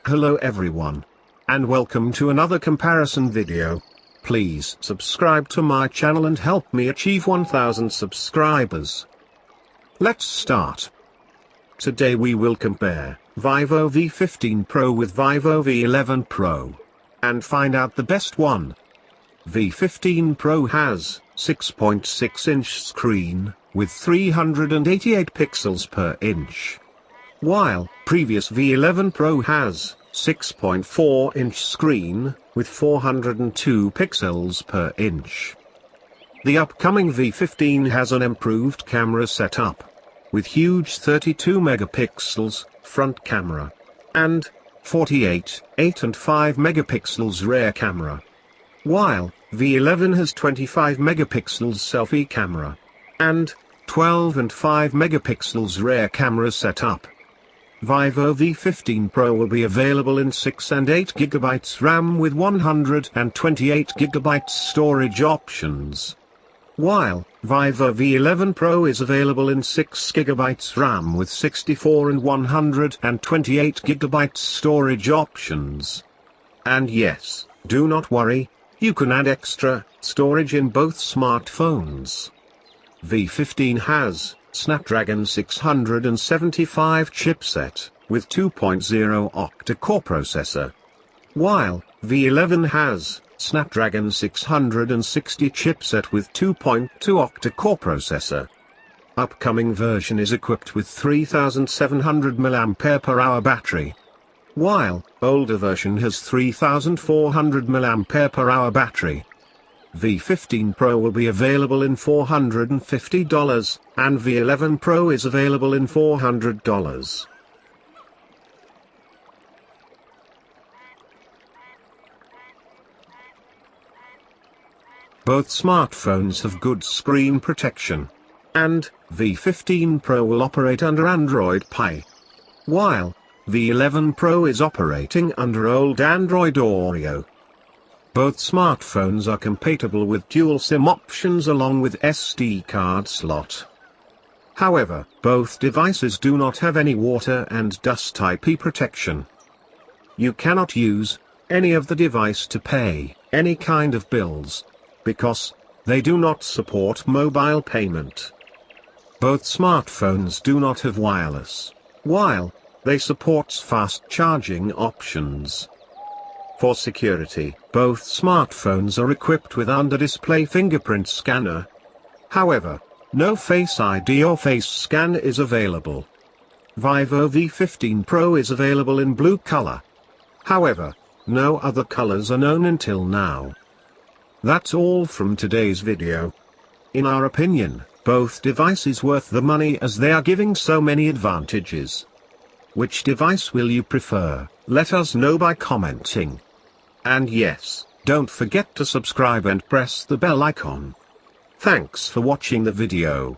Hello everyone. And welcome to another comparison video. Please subscribe to my channel and help me achieve 1000 subscribers. Let's start. Today we will compare Vivo V15 Pro with Vivo V11 Pro. And find out the best one. V15 Pro has 6.6-inch screen, with 388 pixels per inch. While previous V11 Pro has 6.4-inch screen, with 402 pixels per inch. The upcoming V15 has an improved camera setup, with huge 32 megapixels front camera, and 48, 8 and 5 megapixels rear camera. While V11 has 25 megapixels selfie camera, and 12 and 5 megapixels rear camera setup. Vivo V15 Pro will be available in 6 and 8 GB RAM with 128 GB storage options. While Vivo V11 Pro is available in 6 GB RAM with 64 and 128 GB storage options. And yes, do not worry, you can add extra storage in both smartphones. V15 has Snapdragon 675 chipset, with 2.0 Octa Core processor. While V11 has Snapdragon 660 chipset with 2.2 Octa Core processor. Upcoming version is equipped with 3700 mAh battery. While older version has 3400 mAh battery. V15 Pro will be available in $450, and V11 Pro is available in $400. Both smartphones have good screen protection. And V15 Pro will operate under Android Pie. While V11 Pro is operating under old Android Oreo. Both smartphones are compatible with dual SIM options along with SD card slot. However, both devices do not have any water and dust IP protection. You cannot use any of the device to pay any kind of bills, because they do not support mobile payment. Both smartphones do not have wireless, while they support fast charging options. For security, both smartphones are equipped with under-display fingerprint scanner. However, no Face ID or face scan is available. Vivo V15 Pro is available in blue color. However, no other colors are known until now. That's all from today's video. In our opinion, both devices worth the money as they are giving so many advantages. Which device will you prefer? Let us know by commenting. And yes, don't forget to subscribe and press the bell icon. Thanks for watching the video.